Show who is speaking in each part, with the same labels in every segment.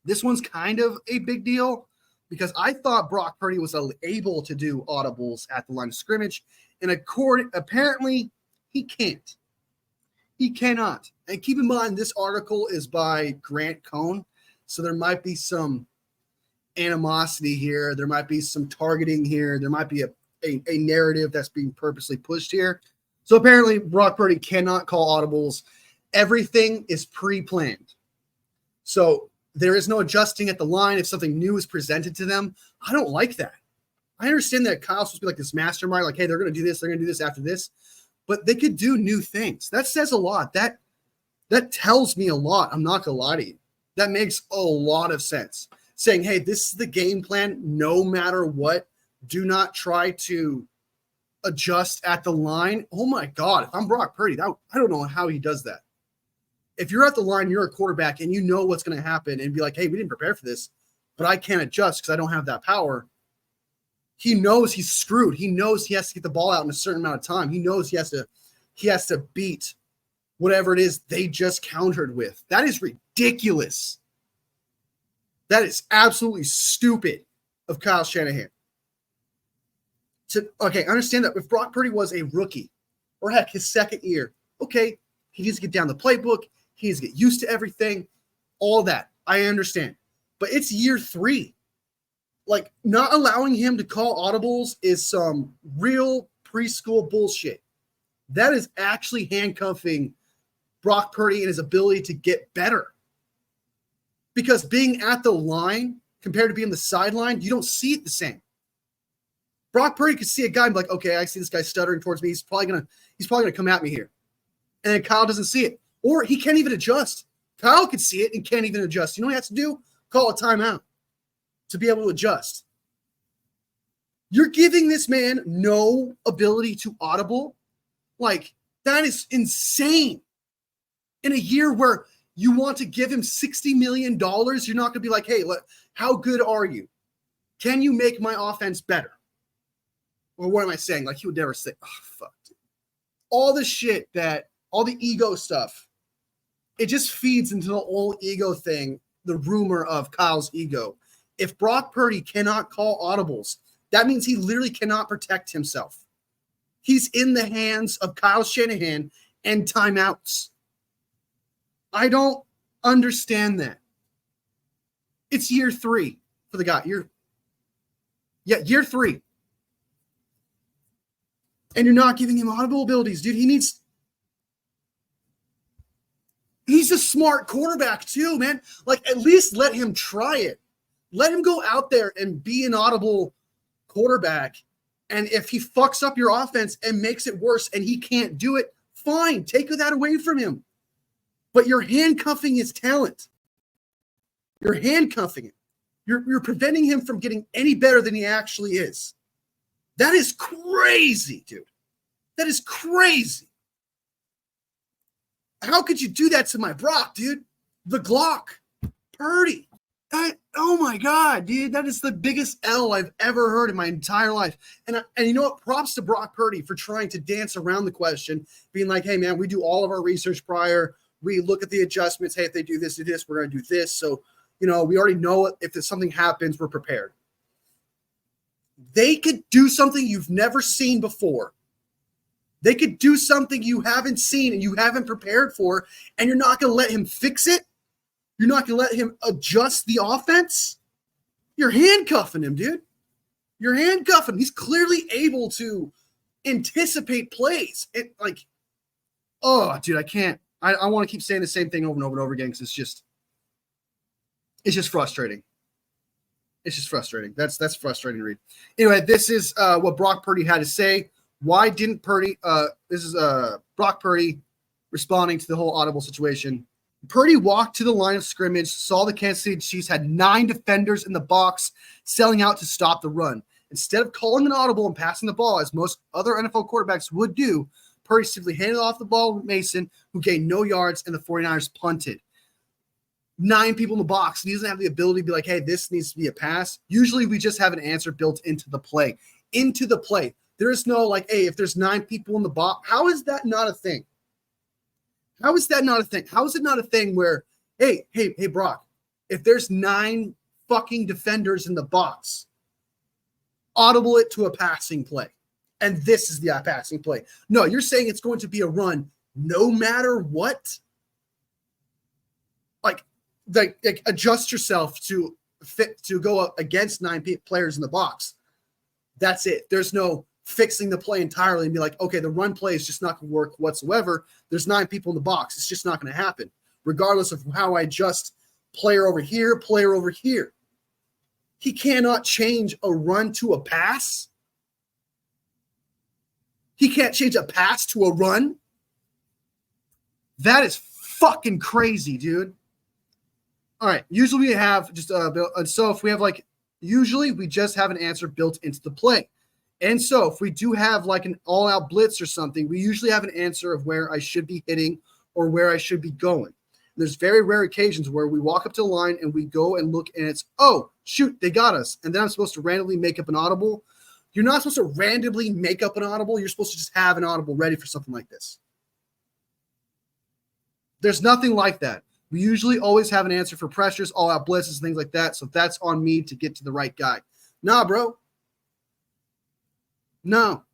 Speaker 1: this one's kind of a big deal because I thought Brock Purdy was able to do audibles at the line of scrimmage, and apparently he can't. He cannot. And keep in mind, this article is by Grant Cohn, so there might be some animosity here. There might be some targeting here. There might be a narrative that's being purposely pushed here. So apparently Brock Purdy cannot call audibles. Everything is pre-planned. So there is no adjusting at the line if something new is presented to them. I don't like that. I understand that Kyle's supposed to be like this mastermind, like, hey, they're going to do this, they're going to do this after this. But they could do new things. That says a lot. That tells me a lot. I'm not going to lie to you. That makes a lot of sense. Saying, hey, this is the game plan no matter what. Do not try to adjust at the line. Oh, my God. If I'm Brock Purdy, I don't know how he does that. If you're at the line, you're a quarterback, and you know what's going to happen and be like, hey, we didn't prepare for this, but I can't adjust because I don't have that power. He knows he's screwed. He knows he has to get the ball out in a certain amount of time. He knows he has to beat whatever it is they just countered with. That is ridiculous. That is absolutely stupid of Kyle Shanahan. Okay, understand that if Brock Purdy was a rookie, or heck, his second year, okay, he needs to get down the playbook. He needs to get used to everything, all that. I understand. But it's year 3. Like, not allowing him to call audibles is some real preschool bullshit. That is actually handcuffing Brock Purdy and his ability to get better. Because being at the line compared to being the sideline, you don't see it the same. Brock Purdy could see a guy and be like, okay, I see this guy stuttering towards me. He's probably gonna come at me here. And then Kyle doesn't see it. Or he can't even adjust. Kyle could see it and can't even adjust. You know what he has to do? Call a timeout to be able to adjust. You're giving this man no ability to audible? Like, that is insane. In a year where you want to give him $60 million, you're not going to be like, hey, how good are you? Can you make my offense better? Or what am I saying? Like, he would never say, oh, fuck, dude. All the shit all the ego stuff, it just feeds into the whole ego thing, the rumor of Kyle's ego. If Brock Purdy cannot call audibles, that means he literally cannot protect himself. He's in the hands of Kyle Shanahan and timeouts. I don't understand that. It's year 3 for the guy. Year 3. And you're not giving him audible abilities, dude. He's a smart quarterback too, man. Like, at least let him try it. Let him go out there and be an audible quarterback. And if he fucks up your offense and makes it worse and he can't do it, fine. Take that away from him. But you're handcuffing his talent. You're handcuffing him. You're preventing him from getting any better than he actually is. That is crazy, dude. That is crazy. How could you do that to my Brock, dude? The Glock. Purdy. Oh my God, dude. That is the biggest L I've ever heard in my entire life. And you know what? Props to Brock Purdy for trying to dance around the question, being like, hey, man, we do all of our research prior. We look at the adjustments. Hey, if they do this, we're going to do this. So, we already know if something happens, we're prepared. They could do something you've never seen before. They could do something you haven't seen and you haven't prepared for, and you're not going to let him fix it? You're not going to let him adjust the offense? You're handcuffing him, dude. You're handcuffing him. He's clearly able to anticipate plays. Oh, dude, I can't. I want to keep saying the same thing over and over and over again because it's just frustrating. It's just frustrating. That's frustrating to read. Anyway, this is what Brock Purdy had to say. Why didn't Purdy? This is Brock Purdy responding to the whole audible situation. Purdy walked to the line of scrimmage, saw the Kansas City Chiefs had 9 defenders in the box selling out to stop the run. Instead of calling an audible and passing the ball, as most other NFL quarterbacks would do, Purdy simply handed off the ball to Mason, who gained no yards, and the 49ers punted. 9 people in the box, and he doesn't have the ability to be like, hey, this needs to be a pass. Usually we just have an answer built into the play. There is no like, hey, if there's 9 people in the box, how is that not a thing? How is that not a thing? How is it not a thing where Hey, Brock, if there's 9 fucking defenders in the box, audible it to a passing play. And this is the passing play. No, you're saying it's going to be a run no matter what? Like adjust yourself to go up against 9 players in the box. That's it. There's no fixing the play entirely and be like, okay, the run play is just not going to work whatsoever. There's 9 people in the box. It's just not going to happen, regardless of how I adjust player over here, player over here. He cannot change a run to a pass. He can't change a pass to a run. That is fucking crazy, dude. All right. Usually we have just so if we have usually we just have an answer built into the play. And so if we do have like an all-out blitz or something, we usually have an answer of where I should be hitting or where I should be going. There's very rare occasions where we walk up to the line and we go and look and it's, oh, shoot, they got us. And then I'm supposed to randomly make up an audible. You're not supposed to randomly make up an audible. You're supposed to just have an audible ready for something like this. There's nothing like that. We usually always have an answer for pressures, all-out blitzes, things like that. So that's on me to get to the right guy. Nah, bro. No.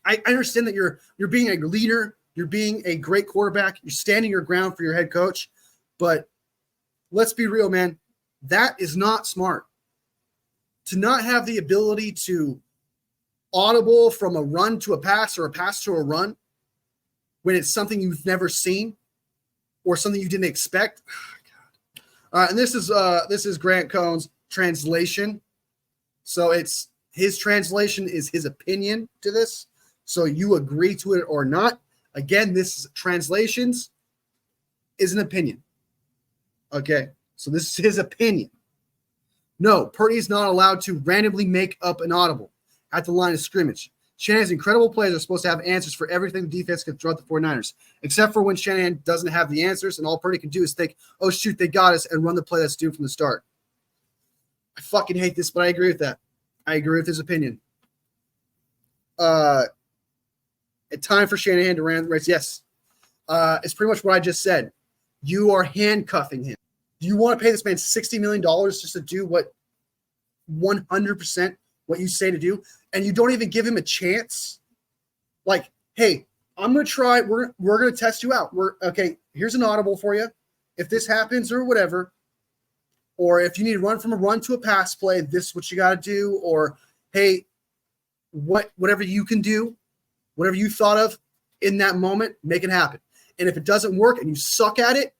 Speaker 1: I understand that you're being a leader. You're being a great quarterback. You're standing your ground for your head coach. But let's be real, man. That is not smart. To not have the ability to audible from a run to a pass or a pass to a run when it's something you've never seen or something you didn't expect. Oh, God. And this is Grant Cohn's translation. So it's his translation is his opinion to this. So you agree to it or not. Again, this is translations is an opinion. Okay. So this is his opinion. No, Purdy's not allowed to randomly make up an audible at the line of scrimmage. Shanahan's incredible players are supposed to have answers for everything the defense can throw at the 49ers, except for when Shanahan doesn't have the answers, and all Purdy can do is think, oh, shoot, they got us, and run the play that's due from the start. I fucking hate this, but I agree with that. I agree with his opinion. Time for Shanahan to run the race. Yes. It's pretty much what I just said. You are handcuffing him. Do you want to pay this man $60 million just to do what 100% what you say to do? And you don't even give him a chance? Like, hey, I'm going to try. We're going to test you out. Okay, here's an audible for you. If this happens or whatever, or if you need to run from a run to a pass play, this is what you got to do. Or, hey, whatever you can do, whatever you thought of in that moment, make it happen. And if it doesn't work and you suck at it,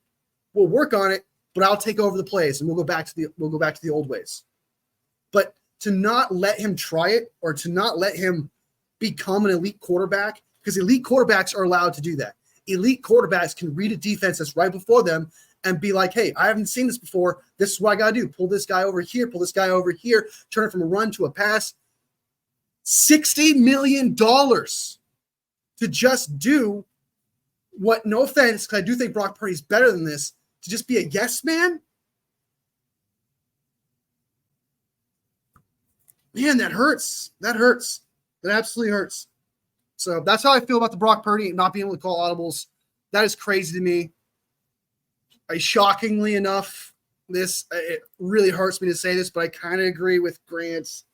Speaker 1: we'll work on it. But I'll take over the plays and we'll go back to the old ways. But to not let him try it or to not let him become an elite quarterback, because elite quarterbacks are allowed to do that. Elite quarterbacks can read a defense that's right before them and be like, hey, I haven't seen this before. This is what I got to do. Pull this guy over here, turn it from a run to a pass. $60 million to just do what, no offense, because I do think Brock Purdy's better than this, to just be a yes man? Man, that hurts. That hurts. That absolutely hurts. So that's how I feel about the Brock Purdy not being able to call audibles. That is crazy to me. Shockingly enough, it really hurts me to say this, but I kind of agree with Grant's